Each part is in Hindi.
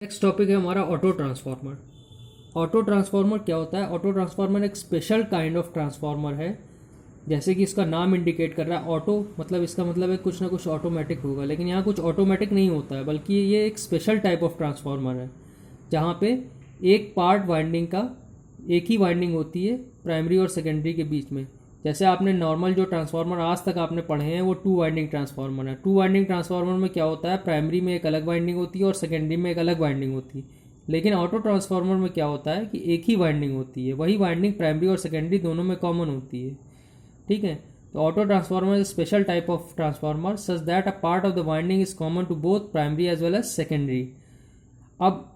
नेक्स्ट टॉपिक है हमारा ऑटो ट्रांसफार्मर। ऑटो ट्रांसफार्मर क्या होता है? ऑटो ट्रांसफार्मर एक स्पेशल काइंड ऑफ ट्रांसफार्मर है। जैसे कि इसका नाम इंडिकेट कर रहा है ऑटो, मतलब इसका मतलब है कुछ ना कुछ ऑटोमेटिक होगा, लेकिन यहाँ कुछ ऑटोमेटिक नहीं होता है, बल्कि ये एक स्पेशल टाइप ऑफ ट्रांसफार्मर है जहाँ पे एक पार्ट वाइंडिंग का एक ही वाइंडिंग होती है प्राइमरी और सेकेंडरी के बीच में। जैसे आपने नॉर्मल जो ट्रांसफार्मर आज तक आपने पढ़े हैं वो टू वाइंडिंग ट्रांसफार्मर है। टू वाइंडिंग ट्रांसफार्मर में क्या होता है, प्राइमरी में एक अलग वाइंडिंग होती है और सेकेंडरी में एक अलग वाइंडिंग होती है। लेकिन ऑटो ट्रांसफार्मर में क्या होता है कि एक ही वाइंडिंग होती है, वही वाइंडिंग प्राइमरी और सेकेंडरी दोनों में कॉमन होती है। ठीक है, तो auto transformer is special type of transformer such that a part of the winding is common to both primary as well as secondary. अब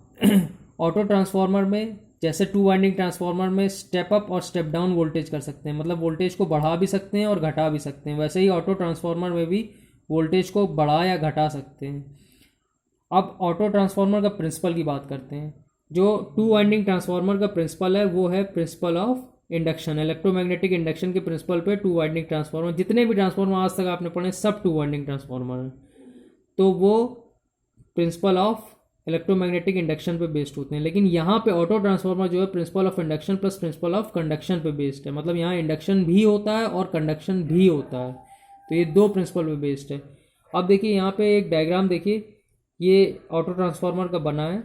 ऑटो ट्रांसफार्मर में जैसे टू वाइंडिंग ट्रांसफार्मर में स्टेप अप और स्टेप डाउन वोल्टेज कर सकते हैं, मतलब वोल्टेज को बढ़ा भी सकते हैं और घटा भी सकते हैं। वैसे ही ऑटो ट्रांसफार्मर में भी वोल्टेज को बढ़ा या घटा सकते हैं। अब ऑटो ट्रांसफार्मर का प्रिंसिपल की बात करते हैं। जो टू वाइंडिंग ट्रांसफार्मर का प्रिंसिपल है वो है principle of induction, electromagnetic induction के प्रिंसिपल पे टू वाइंडिंग ट्रांसफार्मर, जितने भी ट्रांसफार्मर आज तक आपने पढ़े सब टू वाइंडिंग ट्रांसफार्मर हैं। तो वो प्रिंसिपल ऑफ इलेक्ट्रोमैग्नेटिक इंडक्शन पे बेस्ड होते हैं। लेकिन यहाँ पे ऑटो ट्रांसफार्मर जो है principle of induction plus principle of conduction पे बेस्ड है, मतलब यहाँ इंडक्शन भी होता है और कंडक्शन भी होता है। तो ये दो प्रिंसिपल पे बेस्ड है। अब देखिए यहाँ पे एक डायग्राम देखिए, ये ऑटो ट्रांसफार्मर का बना है।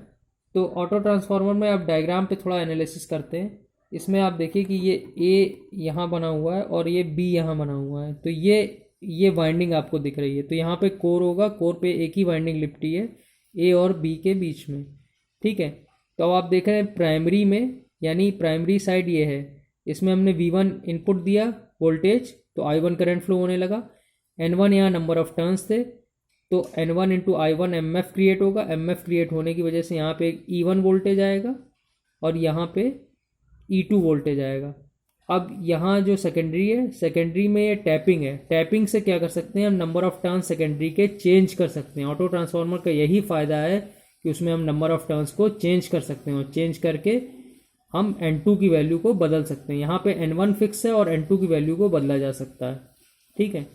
तो ऑटो ट्रांसफार्मर में आप डायग्राम पे थोड़ा एनालिसिस करते हैं। इसमें आप देखिए कि ये ए यहाँ बना हुआ है और ये बी यहाँ बना हुआ है। तो ये वाइंडिंग आपको दिख रही है। तो यहाँ पे कोर होगा, कोर पे एक ही वाइंडिंग लिपटी है ए और बी के बीच में। ठीक है, तो अब आप देख रहे हैं प्राइमरी में, यानी प्राइमरी साइड ये है, इसमें हमने V1 इनपुट दिया वोल्टेज, तो I1 करंट फ्लो होने लगा। N1 यहाँ नंबर ऑफ टर्न्स थे, तो N1 into I1 MF create होगा। MF क्रिएट होने की वजह से यहाँ पे एक E1 वोल्टेज आएगा और यहाँ पे E2 वोल्टेज आएगा। अब यहाँ जो सेकेंडरी है, सेकेंडरी में ये टैपिंग है। टैपिंग से क्या कर सकते हैं हम, नंबर ऑफ टर्न सेकेंडरी के चेंज कर सकते हैं। ऑटो ट्रांसफार्मर का यही फ़ायदा है कि उसमें हम नंबर ऑफ टर्न्स को चेंज कर सकते हैं और चेंज करके हम N2 की वैल्यू को बदल सकते हैं। यहाँ पे N1 फिक्स है और N2 की वैल्यू को बदला जा सकता है। ठीक है,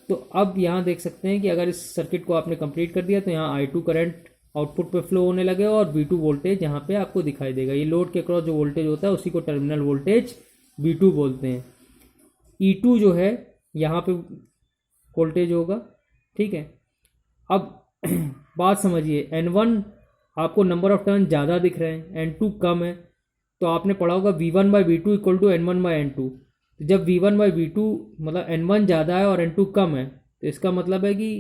तो अब यहाँ देख सकते हैं कि अगर इस सर्किट को आपने कंप्लीट कर दिया तो यहाँ I2 करंट आउटपुट पे फ्लो होने लगेगा और V2 वोल्टेज यहाँ पे आपको दिखाई देगा। ये लोड के क्रॉस जो वोल्टेज होता है उसी को टर्मिनल वोल्टेज V2 बोलते हैं। E2 जो है यहाँ पे वोल्टेज होगा। ठीक है, अब बात समझिए, N1 आपको नंबर ऑफ टर्न ज़्यादा दिख रहे हैं, N2 कम है। तो आपने पढ़ा होगा V1/V2 इक्वल टू N1/N2। तो जब V1/V2 मतलब N1 ज़्यादा है और N2 कम है, तो इसका मतलब है कि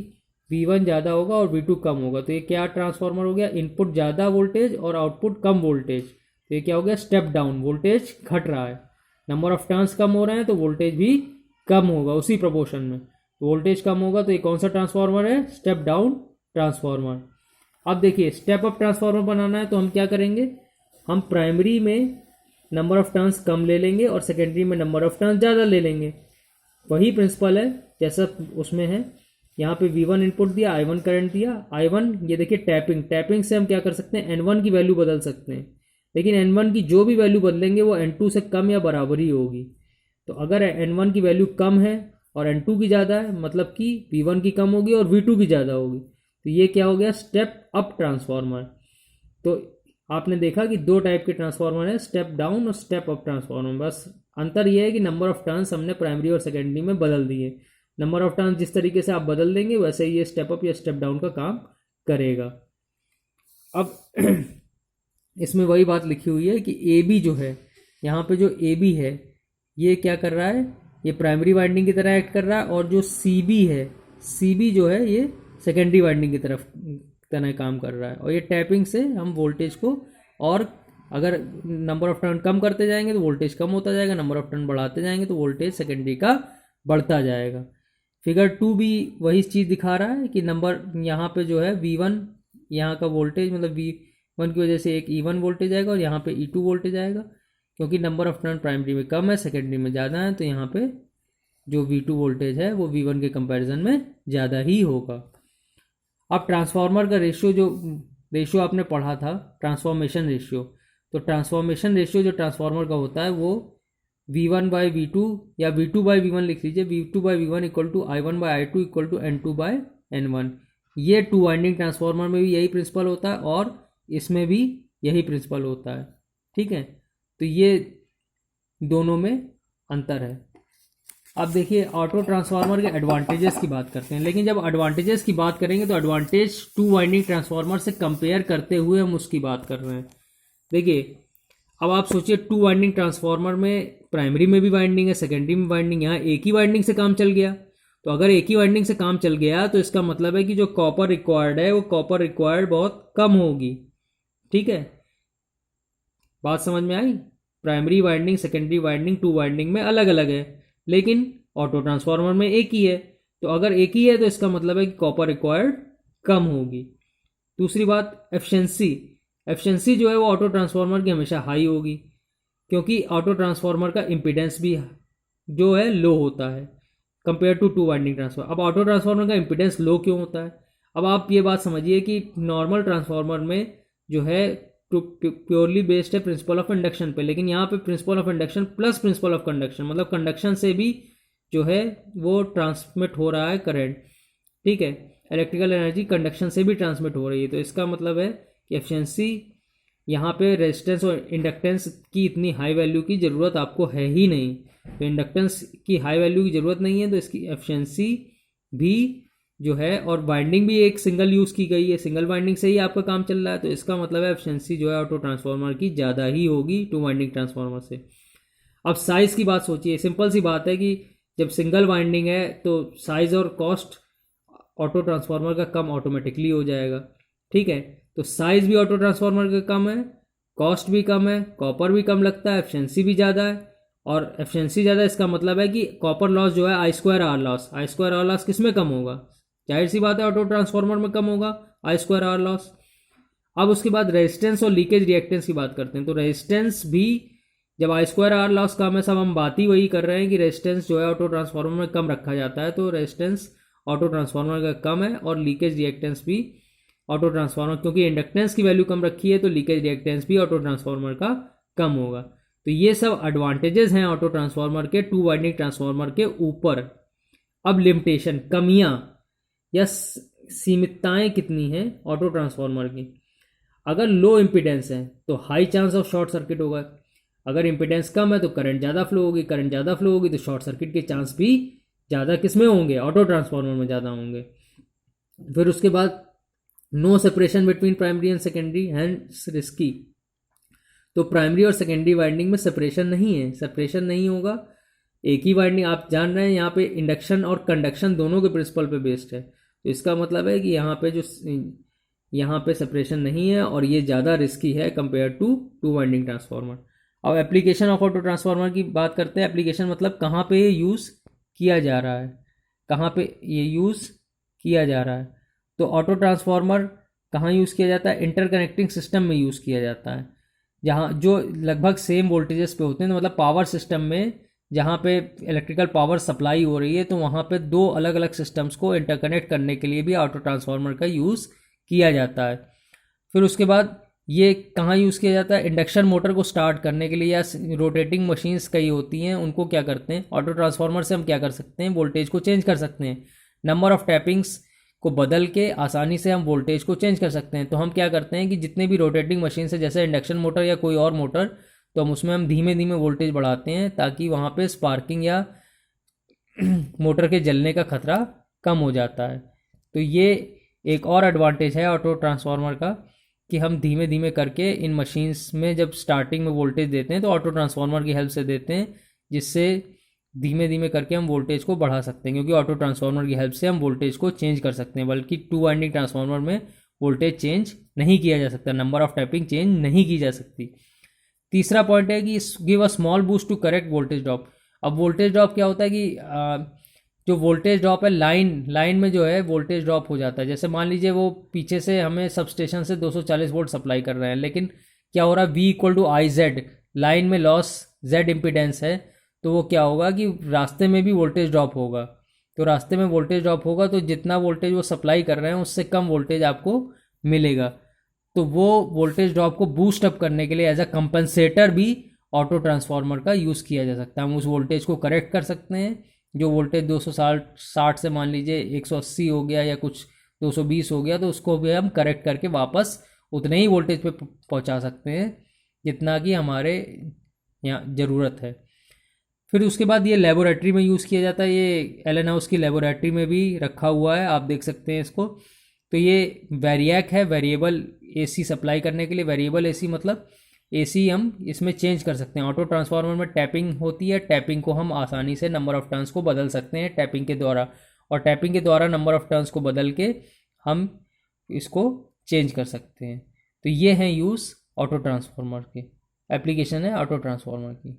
V1 ज़्यादा होगा और V2 कम होगा। तो ये क्या ट्रांसफार्मर हो गया, इनपुट ज़्यादा वोल्टेज और आउटपुट कम वोल्टेज। तो ये क्या हो गया, स्टेप डाउन, वोल्टेज घट रहा है। नंबर ऑफ टर्न्स कम हो रहे हैं तो वोल्टेज भी कम होगा उसी प्रोपोर्शन में। तो वोल्टेज कम होगा तो ये कौन सा ट्रांसफार्मर है, स्टेप डाउन ट्रांसफार्मर। अब देखिए, स्टेप अप ट्रांसफार्मर बनाना है तो हम क्या करेंगे, हम प्राइमरी में नंबर ऑफ टर्न्स कम ले लेंगे और सेकेंडरी में नंबर ऑफ टर्न्स ज़्यादा ले लेंगे। वही प्रिंसिपल है जैसा उसमें है। यहाँ पे V1 इनपुट दिया, I1 करंट दिया। I1 ये देखिए टैपिंग से हम क्या कर सकते हैं, N1 की वैल्यू बदल सकते हैं। लेकिन N1 की जो भी वैल्यू बदलेंगे वो N2 से कम या बराबर ही होगी। तो अगर N1 की वैल्यू कम है और N2 की ज़्यादा है, मतलब कि V1 की कम होगी और V2 की ज़्यादा होगी। तो ये क्या हो गया, स्टेप अप ट्रांसफार्मर। तो आपने देखा कि दो टाइप के ट्रांसफार्मर है, स्टेप डाउन और स्टेप अप ट्रांसफार्मर। बस अंतर यह है कि नंबर ऑफ टर्न्स हमने प्राइमरी और सेकेंडरी में बदल दिए। नंबर ऑफ टर्न्स जिस तरीके से आप बदल देंगे वैसे ही ये स्टेप अप या स्टेप डाउन का काम करेगा। अब इसमें वही बात लिखी हुई है कि ए बी जो है, यहाँ पे जो ए बी है ये क्या कर रहा है, ये प्राइमरी वाइंडिंग की तरह एक्ट कर रहा है। और जो सी बी है, सी बी जो है ये सेकेंडरी वाइंडिंग की तरह काम कर रहा है। और ये टैपिंग से हम वोल्टेज को, और अगर नंबर ऑफ टर्न कम करते जाएंगे तो वोल्टेज कम होता जाएगा, नंबर ऑफ टर्न बढ़ाते जाएंगे तो वोल्टेज सेकेंडरी का बढ़ता जाएगा। फिगर 2 भी वही चीज़ दिखा रहा है कि नंबर यहाँ पे जो है V1 यहाँ का वोल्टेज, मतलब V1 की वजह से एक E1 वोल्टेज आएगा और यहाँ पे E2 वोल्टेज आएगा। क्योंकि नंबर ऑफ टर्न प्राइमरी में कम है, सेकेंडरी में ज़्यादा है, तो यहाँ पे जो V2 वोल्टेज है वो V1 के कंपैरिजन में ज़्यादा ही होगा। अब ट्रांसफार्मर का रेशियो आपने पढ़ा था, ट्रांसफॉर्मेशन रेशियो। तो ट्रांसफॉर्मेशन रेशियो जो ट्रांसफार्मर का होता है वो V1/V2 या V2/V1 लिख लीजिए। V2/V1 equal to I1/I2 equal to N2/N1। ये टू वाइंडिंग ट्रांसफार्मर में भी यही प्रिंसिपल होता है और इसमें भी यही प्रिंसिपल होता है। ठीक है, तो ये दोनों में अंतर है। अब देखिए ऑटो ट्रांसफार्मर के एडवांटेजेस की बात करते हैं, लेकिन जब एडवांटेजेस की बात करेंगे तो एडवांटेज टू वाइंडिंग ट्रांसफार्मर से कंपेयर करते हुए हम उसकी बात कर रहे हैं। देखिए अब आप सोचिए टू वाइंडिंग ट्रांसफार्मर में प्राइमरी में भी वाइंडिंग है, सेकेंडरी में वाइंडिंग, यहाँ एक ही वाइंडिंग से काम चल गया। तो अगर एक ही वाइंडिंग से काम चल गया तो इसका मतलब है कि जो कॉपर रिक्वायर्ड है वो कॉपर रिक्वायर्ड बहुत कम होगी। ठीक है, बात समझ में आई? Primary winding secondary winding two winding में अलग अलग है, लेकिन ऑटो ट्रांसफार्मर में एक ही है। तो अगर एक ही है तो इसका मतलब है कि कॉपर रिक्वायर्ड कम होगी। दूसरी बात एफिशिएंसी। एफिशिएंसी जो है वो ऑटो ट्रांसफार्मर की हमेशा हाई होगी, क्योंकि ऑटो ट्रांसफार्मर का इम्पीडेंस भी जो है लो होता है compare to two winding transformer. अब ऑटो ट्रांसफार्मर का इम्पीडेंस लो क्यों होता है? अब आप ये बात समझिए कि नॉर्मल ट्रांसफार्मर में जो है प्योरली बेस्ड है प्रिंसिपल ऑफ इंडक्शन पे, लेकिन यहाँ पे principle of induction plus principle of conduction, मतलब कंडक्शन से भी जो है वो ट्रांसमिट हो रहा है करंट। ठीक है, इलेक्ट्रिकल एनर्जी कंडक्शन से भी ट्रांसमिट हो रही है। तो इसका मतलब है कि एफिशिएंसी यहाँ पे रेजिस्टेंस और इंडक्टेंस की इतनी हाई वैल्यू की ज़रूरत आपको है ही नहीं। तो इंडक्टेंस की हाई वैल्यू की ज़रूरत नहीं है, तो इसकी एफिशिएंसी भी जो है, और वाइंडिंग भी एक सिंगल यूज़ की गई है, सिंगल वाइंडिंग से ही आपका काम चल रहा है। तो इसका मतलब है एफिशिएंसी जो है ऑटो ट्रांसफार्मर की ज़्यादा ही होगी टू वाइंडिंग ट्रांसफार्मर से। अब साइज़ की बात सोचिए, सिंपल सी बात है कि जब सिंगल वाइंडिंग है तो साइज़ और कॉस्ट ऑटो ट्रांसफार्मर का कम ऑटोमेटिकली हो जाएगा। ठीक है, तो साइज़ भी ऑटो ट्रांसफार्मर का कम है, कॉस्ट भी कम है, कॉपर भी कम लगता है, एफिशिएंसी भी ज़्यादा है। और एफिशिएंसी ज़्यादा इसका मतलब है कि कॉपर लॉस जो है I square R loss, I square R loss किस में कम होगा? जाहिर सी बात है ऑटो ट्रांसफार्मर में कम होगा आई स्क्वायर आर लॉस। अब उसके बाद रेजिस्टेंस और लीकेज रिएक्टेंस की बात करते हैं। तो रेजिस्टेंस भी जब आई स्क्वायर आर लॉस कम है, सब हम बात ही वही कर रहे हैं कि रेजिस्टेंस जो है ऑटो ट्रांसफार्मर में कम रखा जाता है। तो रेजिस्टेंस ऑटो ट्रांसफार्मर का कम है, और लीकेज रिएक्टेंस भी ऑटो ट्रांसफार्मर, क्योंकि इंडक्टेंस की वैल्यू कम रखी है तो लीकेज रिएक्टेंस भी ऑटो ट्रांसफार्मर का कम होगा। तो ये सब एडवांटेजेस हैं ऑटो ट्रांसफार्मर के टू वाइंडिंग ट्रांसफार्मर के ऊपर। अब लिमिटेशन, कमियां या सीमितताएं कितनी हैं ऑटो ट्रांसफार्मर की? अगर लो इम्पीडेंस है तो high chance of short circuit होगा। अगर इम्पीडेंस कम है तो करंट ज़्यादा फ्लो होगी, करंट ज़्यादा फ्लो होगी तो शॉर्ट सर्किट के चांस भी ज़्यादा किस में होंगे? ऑटो ट्रांसफार्मर में ज़्यादा होंगे। फिर उसके बाद no separation between primary and secondary hands risky. तो प्राइमरी और सेकेंडरी वाइंडिंग में सेपरेशन नहीं है, सेपरेशन नहीं होगा, एक ही वाइंडिंग। आप जान रहे हैं यहाँ पे इंडक्शन और कंडक्शन दोनों के प्रिंसिपल पे बेस्ड है, तो इसका मतलब है कि यहाँ पे सेपरेशन नहीं है और ये ज़्यादा रिस्की है compare to two winding transformer. अब एप्लीकेशन ऑफ ऑटो ट्रांसफार्मर की बात करते हैं। एप्लीकेशन मतलब कहाँ पे ये यूज़ किया जा रहा है, कहाँ पे ये यूज़ किया जा रहा है। तो ऑटो ट्रांसफार्मर कहाँ यूज़ किया जाता है? इंटरकनेक्टिंग सिस्टम में यूज़ किया जाता है, जहाँ जो लगभग सेम वोल्टेजेस पे होते हैं। तो मतलब पावर सिस्टम में जहाँ पे इलेक्ट्रिकल पावर सप्लाई हो रही है, तो वहाँ पे दो अलग अलग सिस्टम्स को इंटरकनेक्ट करने के लिए भी ऑटो ट्रांसफार्मर का यूज़ किया जाता है। फिर उसके बाद ये कहाँ यूज़ किया जाता है? इंडक्शन मोटर को स्टार्ट करने के लिए, या रोटेटिंग मशीन्स कई होती हैं उनको क्या करते हैं, ऑटो ट्रांसफार्मर से हम क्या कर सकते हैं? वोल्टेज को चेंज कर सकते हैं। नंबर ऑफ टैपिंग्स को बदल के आसानी से हम वोल्टेज को चेंज कर सकते हैं। तो हम क्या करते हैं कि जितने भी रोटेटिंग मशीन है, जैसे इंडक्शन मोटर या कोई और मोटर, तो हम उसमें धीमे धीमे वोल्टेज बढ़ाते हैं ताकि वहाँ पे स्पार्किंग या मोटर के जलने का खतरा कम हो जाता है। तो ये एक और एडवांटेज है ऑटो ट्रांसफार्मर का कि हम धीमे धीमे करके इन मशीन्स में जब स्टार्टिंग में वोल्टेज देते हैं तो ऑटो ट्रांसफार्मर की हेल्प से देते हैं, जिससे धीमे धीमे करके हम वोल्टेज को बढ़ा सकते हैं, क्योंकि ऑटो ट्रांसफार्मर की हेल्प से हम वोल्टेज को चेंज कर सकते हैं। बल्कि टू वाइंडिंग ट्रांसफार्मर में वोल्टेज चेंज नहीं किया जा सकता, नंबर ऑफ टैपिंग चेंज नहीं की जा सकती। तीसरा पॉइंट है कि give a small boost to correct voltage drop. अब वोल्टेज ड्रॉप क्या होता है कि जो वोल्टेज ड्रॉप है लाइन में जो है वोल्टेज ड्रॉप हो जाता है। जैसे मान लीजिए वो पीछे से हमें सब स्टेशन से 240 वोल्ट सप्लाई कर रहे हैं, लेकिन क्या हो रहा है, V equal to I Z, line में लॉस Z इम्पीडेंस है, तो वो क्या होगा कि रास्ते में भी वोल्टेज ड्रॉप होगा। तो रास्ते में वोल्टेज ड्रॉप होगा तो जितना वोल्टेज वो सप्लाई कर रहे हैं उससे कम वोल्टेज आपको मिलेगा। तो वो वोल्टेज ड्रॉप को बूस्ट अप करने के लिए एज अ कंपनसेटर भी ऑटो ट्रांसफार्मर का यूज़ किया जा सकता है। हम उस वोल्टेज को करेक्ट कर सकते हैं, जो वोल्टेज 260 से मान लीजिए 180 हो गया या कुछ 220 हो गया, तो उसको भी हम करेक्ट करके वापस उतने ही वोल्टेज पे पहुंचा सकते हैं जितना कि हमारे यहाँ ज़रूरत है। फिर उसके बाद ये लेबोरेटरी में यूज़ किया जाता है, ये एलन हाउस की लेबोरेटरी में भी रखा हुआ है, आप देख सकते हैं इसको। तो ये वेरिएक है, वेरिएबल एसी सप्लाई करने के लिए। वेरिएबल एसी मतलब एसी हम इसमें चेंज कर सकते हैं। ऑटो ट्रांसफार्मर में टैपिंग होती है, टैपिंग को हम आसानी से नंबर ऑफ़ टर्न्स को बदल सकते हैं टैपिंग के द्वारा, और टैपिंग के द्वारा नंबर ऑफ़ टर्न्स को बदल के हम इसको चेंज कर सकते हैं। तो ये है यूज़ ऑटो ट्रांसफार्मर की, एप्लीकेशन है ऑटो ट्रांसफार्मर की।